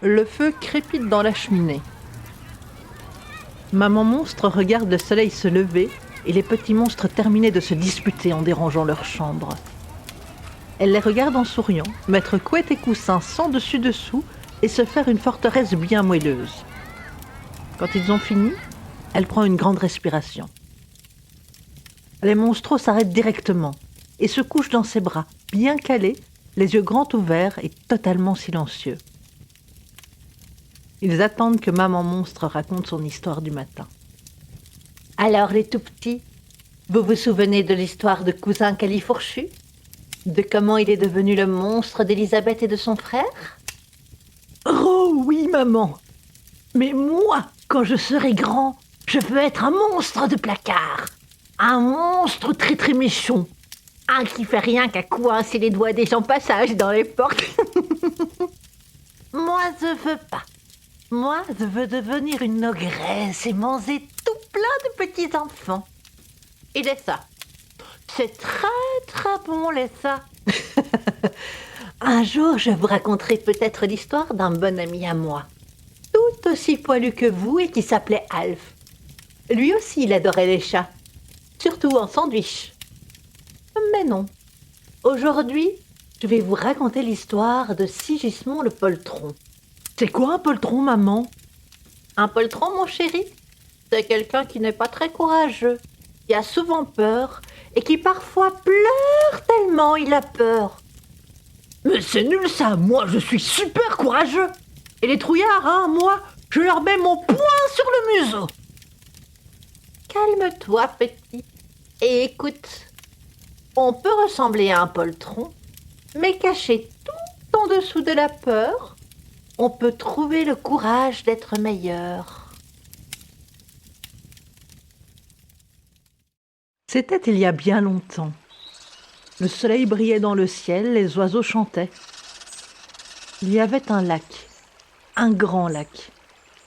Le feu crépite dans la cheminée. Maman monstre regarde le soleil se lever et les petits monstres terminer de se disputer en dérangeant leur chambre. Elle les regarde en souriant, mettre couette et coussin sans dessus-dessous et se faire une forteresse bien moelleuse. Quand ils ont fini, elle prend une grande respiration. Les monstros s'arrêtent directement et se couchent dans ses bras, bien calés, les yeux grands ouverts et totalement silencieux. Ils attendent que maman monstre raconte son histoire du matin. Alors les tout petits, vous vous souvenez de l'histoire de cousin Califourchu? De comment il est devenu le monstre d'Elisabeth et de son frère? Oh oui, maman. Mais moi, quand je serai grand, je veux être un monstre de placard. Un monstre très très méchant. Un qui fait rien qu'à coincer les doigts des gens passage dans les portes. Moi, je veux pas. Moi, je veux devenir une ogresse et manger tout plein de petits enfants. Et les ça. C'est très très bon, les ça. Un jour, je vous raconterai peut-être l'histoire d'un bon ami à moi, tout aussi poilu que vous et qui s'appelait Alf. Lui aussi, il adorait les chats, surtout en sandwich. Mais non, aujourd'hui, je vais vous raconter l'histoire de Sigismond le poltron. C'est quoi un poltron, maman? Un poltron, mon chéri, c'est quelqu'un qui n'est pas très courageux, qui a souvent peur et qui parfois pleure tellement il a peur. Mais c'est nul ça, moi je suis super courageux. Et les trouillards, hein, moi, je leur mets mon poing sur le museau. Calme-toi, petit, et écoute. On peut ressembler à un poltron, mais caché tout en dessous de la peur, on peut trouver le courage d'être meilleur. C'était il y a bien longtemps. Le soleil brillait dans le ciel, les oiseaux chantaient. Il y avait un lac, un grand lac.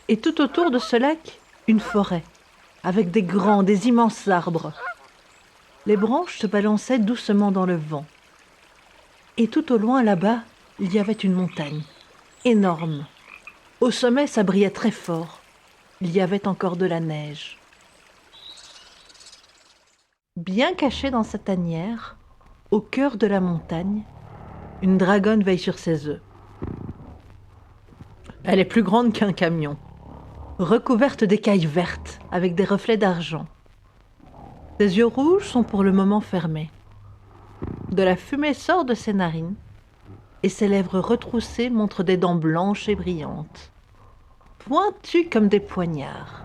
Et tout autour de ce lac, une forêt, avec des immenses arbres. Les branches se balançaient doucement dans le vent. Et tout au loin, là-bas, il y avait une montagne, énorme. Au sommet, ça brillait très fort. Il y avait encore de la neige. Bien cachée dans sa tanière, au cœur de la montagne, une dragonne veille sur ses œufs. Elle est plus grande qu'un camion, recouverte d'écailles vertes avec des reflets d'argent. Ses yeux rouges sont pour le moment fermés. De la fumée sort de ses narines et ses lèvres retroussées montrent des dents blanches et brillantes, pointues comme des poignards.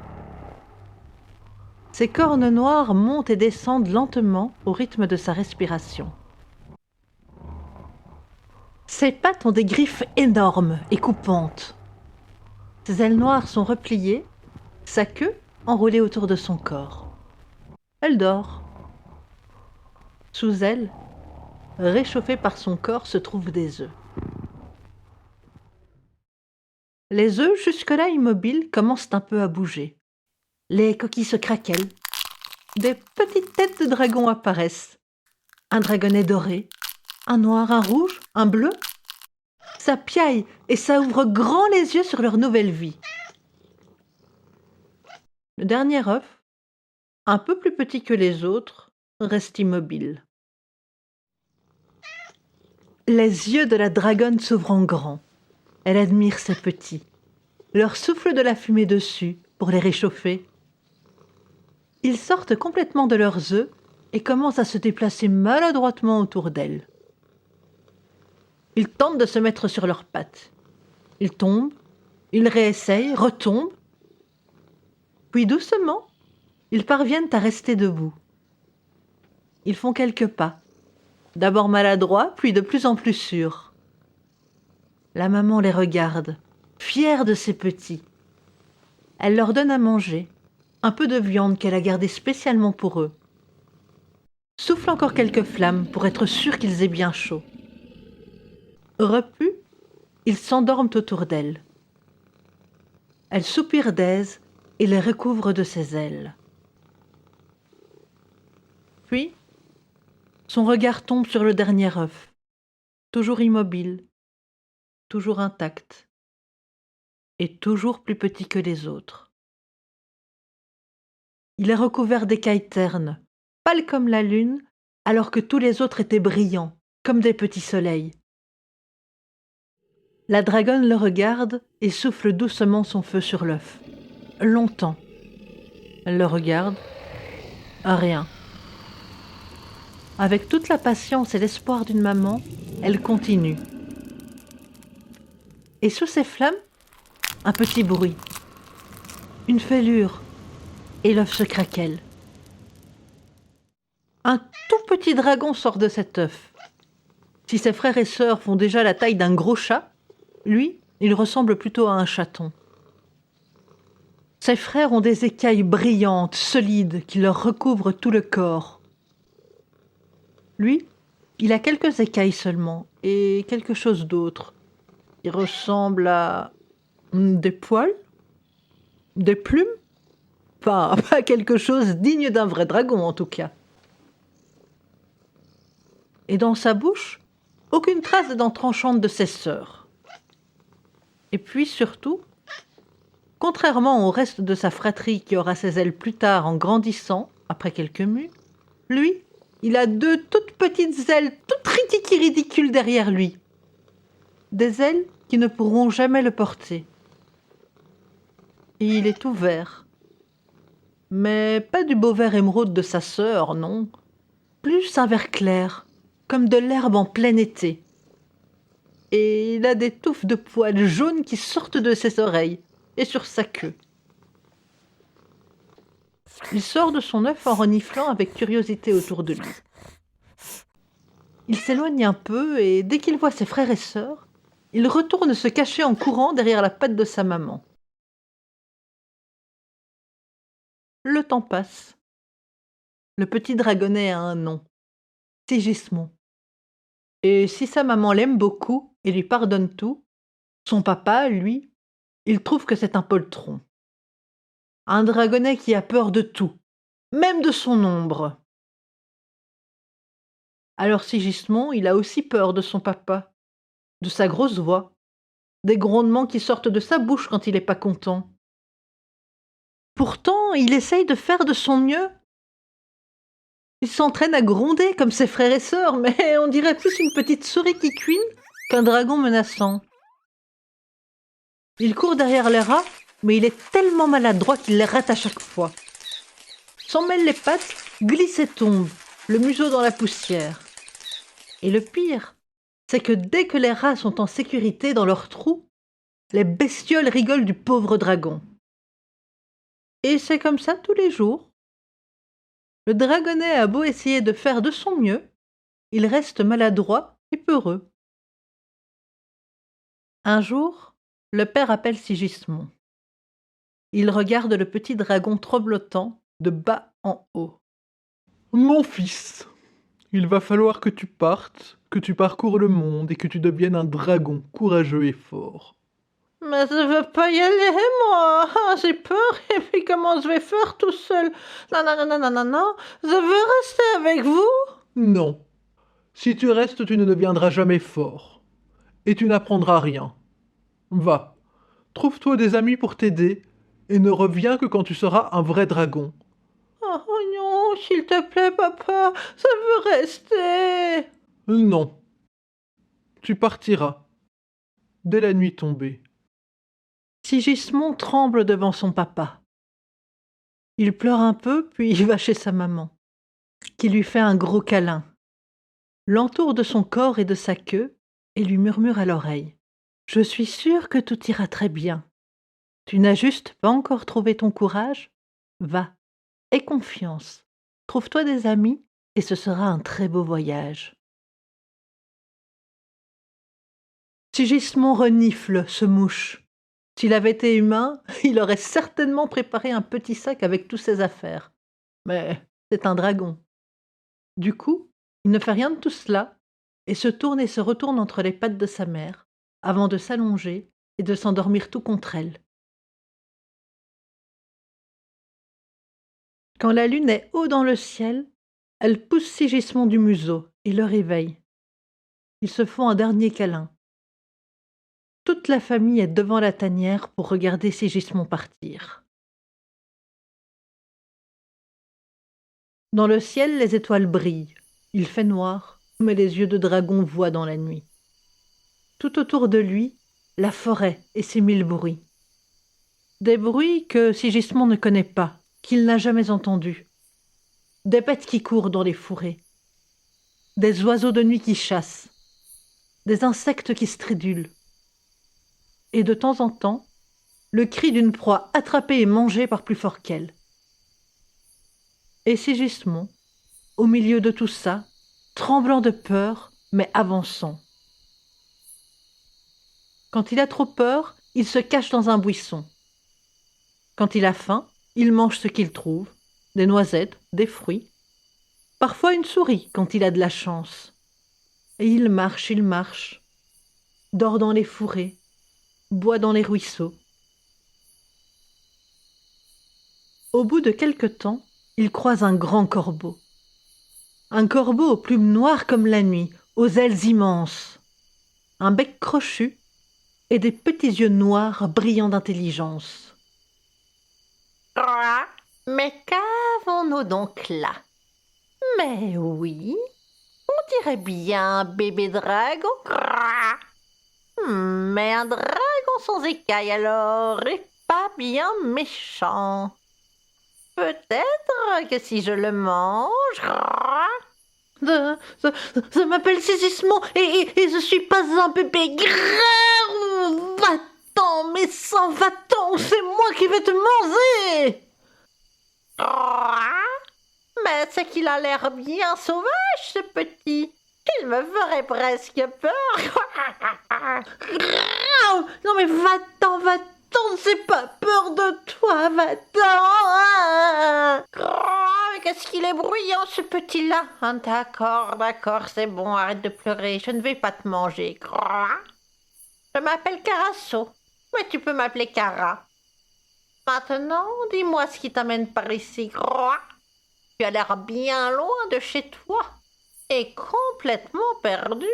Ses cornes noires montent et descendent lentement au rythme de sa respiration. Ses pattes ont des griffes énormes et coupantes. Ses ailes noires sont repliées, sa queue enroulée autour de son corps. Elle dort. Sous elle, réchauffés par son corps, se trouvent des œufs. Les œufs, jusque-là immobiles, commencent un peu à bouger. Les coquilles se craquellent. Des petites têtes de dragons apparaissent. Un dragonnet doré, un noir, un rouge, un bleu. Ça piaille et ça ouvre grand les yeux sur leur nouvelle vie. Le dernier œuf, un peu plus petit que les autres, reste immobile. Les yeux de la dragonne s'ouvrent en grand. Elle admire ses petits, leur souffle de la fumée dessus pour les réchauffer. Ils sortent complètement de leurs œufs et commencent à se déplacer maladroitement autour d'elle. Ils tentent de se mettre sur leurs pattes. Ils tombent, ils réessayent, retombent. Puis doucement, ils parviennent à rester debout. Ils font quelques pas, d'abord maladroits, puis de plus en plus sûrs. La maman les regarde, fière de ses petits. Elle leur donne à manger, un peu de viande qu'elle a gardée spécialement pour eux. Souffle encore quelques flammes pour être sûre qu'ils aient bien chaud. Repus, ils s'endorment autour d'elle. Elle soupire d'aise et les recouvre de ses ailes. Puis, son regard tombe sur le dernier œuf, toujours immobile, toujours intact. est toujours plus petit que les autres. Il est recouvert d'écailles ternes, pâle comme la lune, alors que tous les autres étaient brillants, comme des petits soleils. La dragonne le regarde et souffle doucement son feu sur l'œuf. Longtemps. Elle le regarde. Rien. Avec toute la patience et l'espoir d'une maman, elle continue. Et sous ces flammes, un petit bruit. Une fêlure. Et l'œuf se craquelle. Un tout petit dragon sort de cet œuf. Si ses frères et sœurs font déjà la taille d'un gros chat, lui, il ressemble plutôt à un chaton. Ses frères ont des écailles brillantes, solides, qui leur recouvrent tout le corps. Lui, il a quelques écailles seulement, et quelque chose d'autre. Il ressemble à des poils, des plumes, pas quelque chose digne d'un vrai dragon en tout cas. Et dans sa bouche, aucune trace des dents tranchantes de ses sœurs. Et puis surtout, contrairement au reste de sa fratrie qui aura ses ailes plus tard en grandissant, après quelques mues, lui, il a deux toutes petites ailes toutes ridicules derrière lui. Des ailes qui ne pourront jamais le porter. Et il est tout vert. Mais pas du beau vert émeraude de sa sœur, non. Plus un vert clair, comme de l'herbe en plein été. Et il a des touffes de poils jaunes qui sortent de ses oreilles et sur sa queue. Il sort de son œuf en reniflant avec curiosité autour de lui. Il s'éloigne un peu et dès qu'il voit ses frères et sœurs, il retourne se cacher en courant derrière la patte de sa maman. Le temps passe. Le petit dragonnet a un nom, Sigismond. Et si sa maman l'aime beaucoup et lui pardonne tout, son papa, lui, il trouve que c'est un poltron. Un dragonnet qui a peur de tout, même de son ombre. Alors Sigismond, il a aussi peur de son papa, de sa grosse voix, des grondements qui sortent de sa bouche quand il n'est pas content. Pourtant, il essaye de faire de son mieux. Il s'entraîne à gronder comme ses frères et sœurs, mais on dirait plus une petite souris qui cuine qu'un dragon menaçant. Il court derrière les rats, mais il est tellement maladroit qu'il les rate à chaque fois. S'en mêle les pattes, glisse et tombe, le museau dans la poussière. Et le pire, c'est que dès que les rats sont en sécurité dans leur trou, les bestioles rigolent du pauvre dragon. Et c'est comme ça tous les jours. Le dragonnet a beau essayer de faire de son mieux, il reste maladroit et peureux. Un jour, le père appelle Sigismond. Il regarde le petit dragon tremblotant de bas en haut. Mon fils, il va falloir que tu partes, que tu parcours le monde et que tu deviennes un dragon courageux et fort. Mais je veux pas y aller, moi. J'ai peur, et puis comment je vais faire tout seul? Non, je veux rester avec vous. Non. Si tu restes, tu ne deviendras jamais fort. Et tu n'apprendras rien. Va, trouve-toi des amis pour t'aider, et ne reviens que quand tu seras un vrai dragon. Oh non, s'il te plaît, papa, je veux rester. Non. Tu partiras. Dès la nuit tombée. Sigismond tremble devant son papa. Il pleure un peu, puis il va chez sa maman, qui lui fait un gros câlin, l'entoure de son corps et de sa queue, et lui murmure à l'oreille. « Je suis sûre que tout ira très bien. Tu n'as juste pas encore trouvé ton courage? Va, aie confiance. Trouve-toi des amis, et ce sera un très beau voyage. » Sigismond renifle, se mouche. S'il avait été humain, il aurait certainement préparé un petit sac avec toutes ses affaires. Mais c'est un dragon. Du coup, il ne fait rien de tout cela, et se tourne et se retourne entre les pattes de sa mère, avant de s'allonger et de s'endormir tout contre elle. Quand la lune est haut dans le ciel, elle pousse Sigismond du museau et le réveille. Ils se font un dernier câlin. Toute la famille est devant la tanière pour regarder Sigismond partir. Dans le ciel, les étoiles brillent. Il fait noir, mais les yeux de dragon voient dans la nuit. Tout autour de lui, la forêt et ses mille bruits. Des bruits que Sigismond ne connaît pas, qu'il n'a jamais entendus. Des bêtes qui courent dans les fourrés. Des oiseaux de nuit qui chassent. Des insectes qui stridulent. Et de temps en temps, le cri d'une proie attrapée et mangée par plus fort qu'elle. Et Sigismond, au milieu de tout ça, tremblant de peur, mais avançant. Quand il a trop peur, il se cache dans un buisson. Quand il a faim, il mange ce qu'il trouve, des noisettes, des fruits, parfois une souris quand il a de la chance. Et il marche, dort dans les fourrés, boit dans les ruisseaux. Au bout de quelque temps, il croise un grand corbeau. Un corbeau aux plumes noires comme la nuit, aux ailes immenses, un bec crochu et des petits yeux noirs brillants d'intelligence. Mais qu'avons-nous donc là? Mais oui, on dirait bien un bébé dragon. Mais un dragon sans écailles alors, et pas bien méchant. Peut-être que si je le mange... Je m'appelle Sigismond et je suis pas un bébé. Va-t'en, mais sans va-t'en, c'est moi qui vais te manger. Mais c'est qu'il a l'air bien sauvage, ce petit. Il me ferait presque peur. Non mais va-t'en, j'ai pas peur de toi, va-t'en. Mais qu'est-ce qu'il est bruyant, ce petit-là. D'accord, c'est bon, arrête de pleurer, je ne vais pas te manger. Je m'appelle Carasso, mais tu peux m'appeler Cara. Maintenant, dis-moi ce qui t'amène par ici. Tu as l'air bien loin de chez toi et complètement perdu.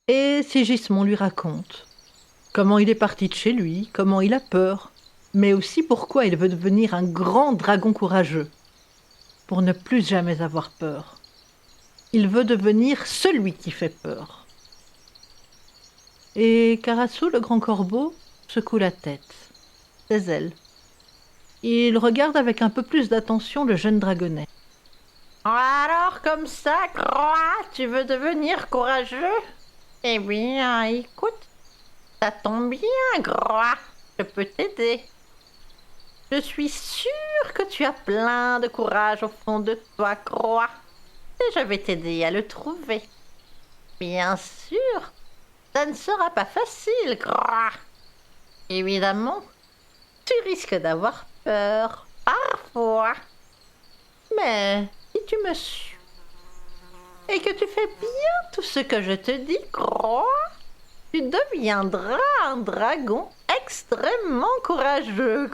Et Sigismond lui raconte comment il est parti de chez lui, comment il a peur, mais aussi pourquoi il veut devenir un grand dragon courageux, pour ne plus jamais avoir peur. Il veut devenir celui qui fait peur. Et Carasso, le grand corbeau, secoue la tête, ses ailes. Il regarde avec un peu plus d'attention le jeune dragonnet. Alors, comme ça, tu veux devenir courageux? Eh bien, écoute, ça tombe bien, je peux t'aider. Je suis sûre que tu as plein de courage au fond de toi, et je vais t'aider à le trouver. Bien sûr, ça ne sera pas facile, Évidemment, tu risques d'avoir peur, parfois. Mais si tu me suis et que tu fais bien tout ce que je te dis, tu deviendras un dragon extrêmement courageux,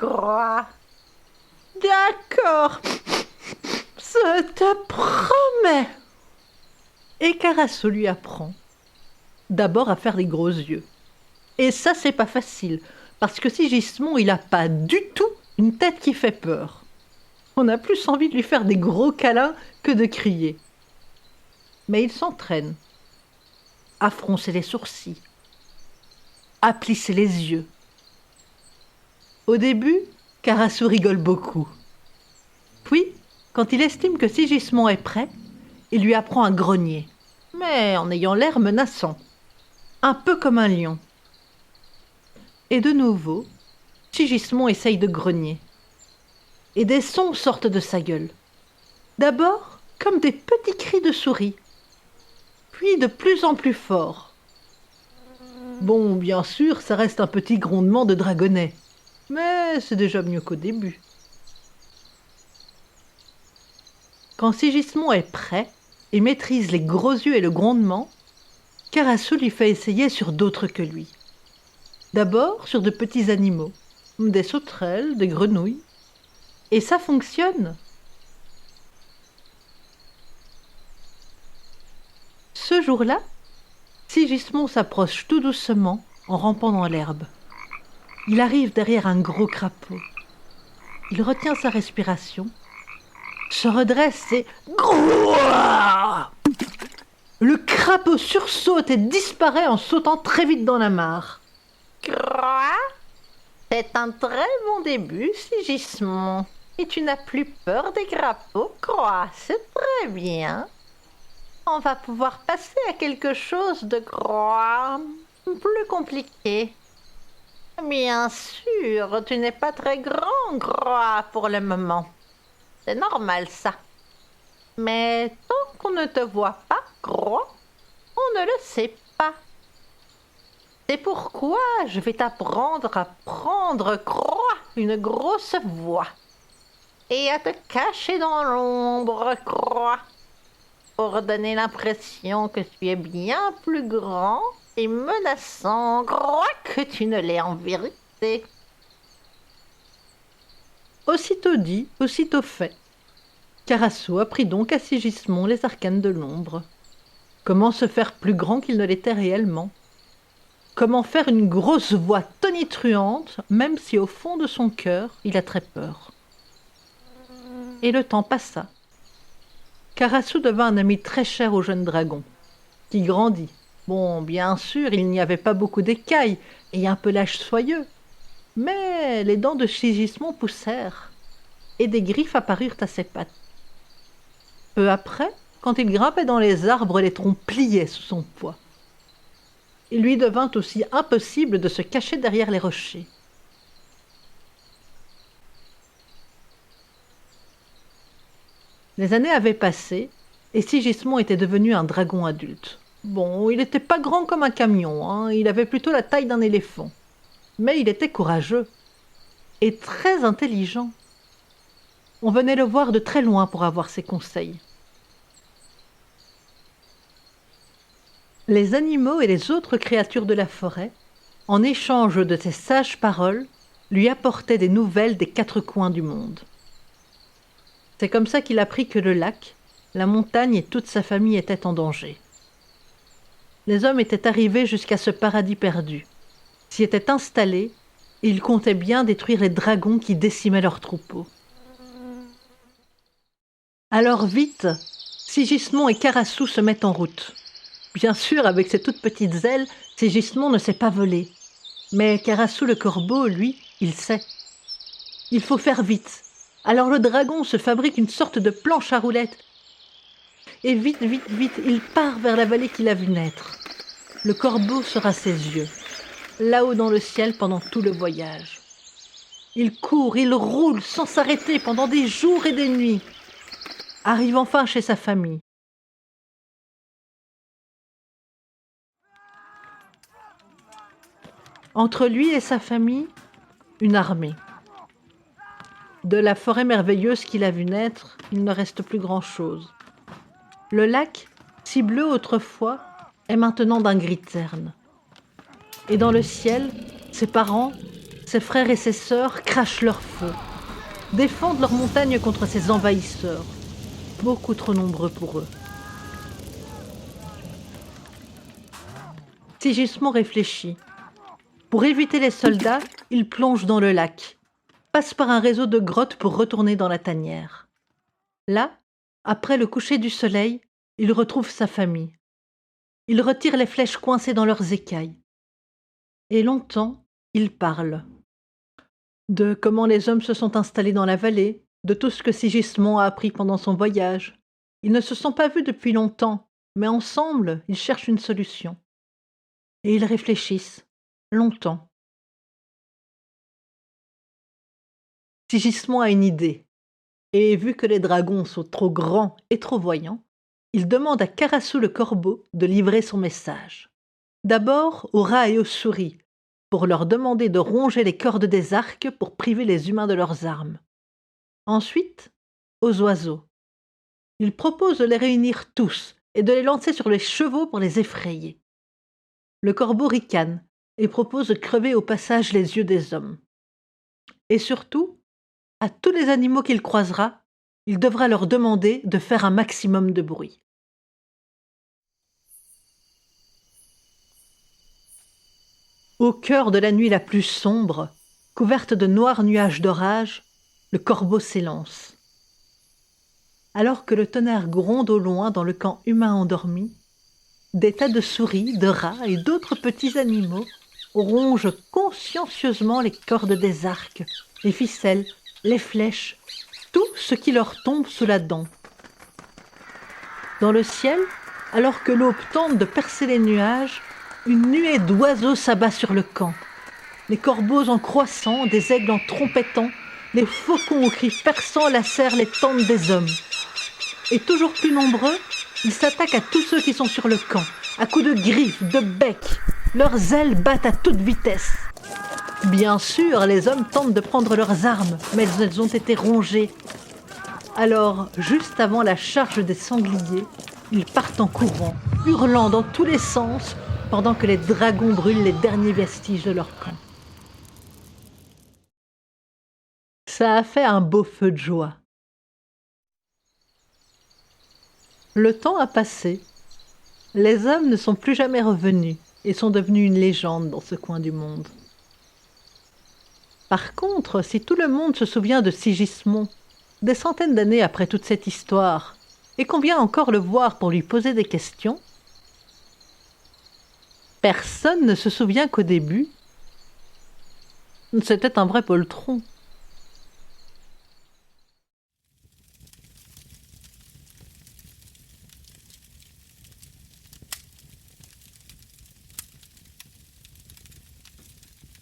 D'accord, je te promets. Et Carasso lui apprend d'abord à faire les gros yeux. Et ça, c'est pas facile, parce que Sigismond, il a pas du tout une tête qui fait peur. On a plus envie de lui faire des gros câlins que de crier. Mais il s'entraîne à froncer les sourcils, à plisser les yeux. Au début, Carasso rigole beaucoup. Puis, quand il estime que Sigismond est prêt, il lui apprend à grogner, mais en ayant l'air menaçant, un peu comme un lion. Et de nouveau, Sigismond essaye de grogner. Et des sons sortent de sa gueule. D'abord, comme des petits cris de souris, puis de plus en plus forts. Bon, bien sûr, ça reste un petit grondement de dragonnet, mais c'est déjà mieux qu'au début. Quand Sigismond est prêt et maîtrise les gros yeux et le grondement, Carasso lui fait essayer sur d'autres que lui. D'abord sur de petits animaux, des sauterelles, des grenouilles. Et ça fonctionne. Ce Ce jour-là, Sigismond s'approche tout doucement en rampant dans l'herbe. Il arrive derrière un gros crapaud. Il retient sa respiration, se redresse et... Grouah! Le crapaud sursaute et disparaît en sautant très vite dans la mare. Croix, c'est un très bon début, Sigismond. Et tu n'as plus peur des crapauds, Croix, c'est très bien. On va pouvoir passer à quelque chose de plus compliqué. Bien sûr, tu n'es pas très grand, Croix, pour le moment. C'est normal, ça. Mais tant qu'on ne te voit pas, Croix, on ne le sait pas. C'est pourquoi je vais t'apprendre à prendre, Croix, une grosse voix. Et à te cacher dans l'ombre, Croix, pour donner l'impression que tu es bien plus grand et menaçant, Croix, que tu ne l'es en vérité. Aussitôt dit, aussitôt fait. Carasso apprit donc à Sigismond les arcanes de l'ombre. Comment se faire plus grand qu'il ne l'était réellement. Comment faire une grosse voix tonitruante, même si au fond de son cœur, il a très peur. Et le temps passa. Carasso devint un ami très cher au jeune dragon, qui grandit. Bon, bien sûr, il n'y avait pas beaucoup d'écailles et un pelage soyeux, mais les dents de Sigismond poussèrent, et des griffes apparurent à ses pattes. Peu après, quand il grimpait dans les arbres, les troncs pliaient sous son poids. Il lui devint aussi impossible de se cacher derrière les rochers. Les années avaient passé, et Sigismond était devenu un dragon adulte. Bon, il n'était pas grand comme un camion, hein, il avait plutôt la taille d'un éléphant. Mais il était courageux et très intelligent. On venait le voir de très loin pour avoir ses conseils. Les animaux et les autres créatures de la forêt, en échange de ses sages paroles, lui apportaient des nouvelles des quatre coins du monde. C'est comme ça qu'il apprit que le lac, la montagne et toute sa famille étaient en danger. Les hommes étaient arrivés jusqu'à ce paradis perdu, s'y étaient installés, et ils comptaient bien détruire les dragons qui décimaient leurs troupeaux. Alors vite, Sigismond et Carasso se mettent en route. Bien sûr, avec ses toutes petites ailes, Sigismond ne sait pas voler. Mais Carasso le corbeau, lui, il sait. Il faut faire vite. Alors le dragon se fabrique une sorte de planche à roulettes. Et vite, il part vers la vallée qu'il a vue naître. Le corbeau sera ses yeux, là-haut dans le ciel pendant tout le voyage. Il court, il roule sans s'arrêter pendant des jours et des nuits. Arrive enfin chez sa famille. Entre lui et sa famille, une armée. De la forêt merveilleuse qu'il a vue naître, il ne reste plus grand-chose. Le lac, si bleu autrefois, est maintenant d'un gris terne. Et dans le ciel, ses parents, ses frères et ses sœurs crachent leur feu, défendent leur montagne contre ces envahisseurs, beaucoup trop nombreux pour eux. Sigismond réfléchit. Pour éviter les soldats, il plonge dans le lac, passe par un réseau de grottes pour retourner dans la tanière. Là, après le coucher du soleil, il retrouve sa famille. Il retire les flèches coincées dans leurs écailles. Et longtemps, il parle. De comment les hommes se sont installés dans la vallée, de tout ce que Sigismond a appris pendant son voyage. Ils ne se sont pas vus depuis longtemps, mais ensemble, ils cherchent une solution. Et ils réfléchissent, longtemps. Sigismond a une idée, et vu que les dragons sont trop grands et trop voyants, il demande à Carasso le corbeau de livrer son message. D'abord aux rats et aux souris, pour leur demander de ronger les cordes des arcs pour priver les humains de leurs armes. Ensuite, aux oiseaux. Il propose de les réunir tous et de les lancer sur les chevaux pour les effrayer. Le corbeau ricane et propose de crever au passage les yeux des hommes. Et surtout, à tous les animaux qu'il croisera, il devra leur demander de faire un maximum de bruit. Au cœur de la nuit la plus sombre, couverte de noirs nuages d'orage, le corbeau s'élance. Alors que le tonnerre gronde au loin dans le camp humain endormi, des tas de souris, de rats et d'autres petits animaux rongent consciencieusement les cordes des arcs, les ficelles, les flèches, tout ce qui leur tombe sous la dent. Dans le ciel, alors que l'aube tente de percer les nuages, une nuée d'oiseaux s'abat sur le camp. Les corbeaux en croissant, des aigles en trompettant, les faucons aux cris perçants lacèrent les tentes des hommes. Et toujours plus nombreux, ils s'attaquent à tous ceux qui sont sur le camp, à coups de griffes, de becs. Leurs ailes battent à toute vitesse. Bien sûr, les hommes tentent de prendre leurs armes, mais elles ont été rongées. Alors, juste avant la charge des sangliers, ils partent en courant, hurlant dans tous les sens, pendant que les dragons brûlent les derniers vestiges de leur camp. Ça a fait un beau feu de joie. Le temps a passé. Les hommes ne sont plus jamais revenus et sont devenus une légende dans ce coin du monde. Par contre, si tout le monde se souvient de Sigismond, des centaines d'années après toute cette histoire, et qu'on vient encore le voir pour lui poser des questions, personne ne se souvient qu'au début, c'était un vrai poltron.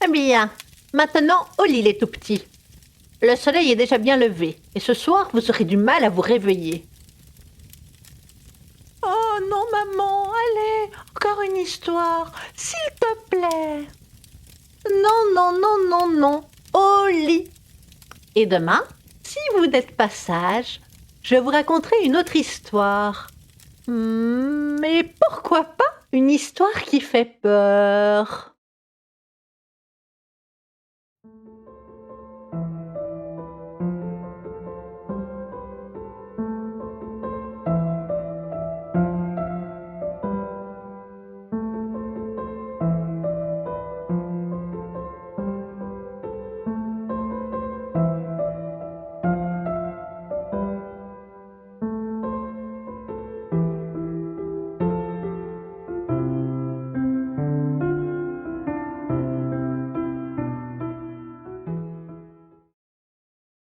Eh bien, maintenant, au lit les tout petits. Le soleil est déjà bien levé, et ce soir, vous aurez du mal à vous réveiller. Oh non, maman, allez, encore une histoire, s'il te plaît. Non, non, non, non, non, au lit. Et demain, si vous n'êtes pas sage, je vous raconterai une autre histoire. Mais pourquoi pas une histoire qui fait peur?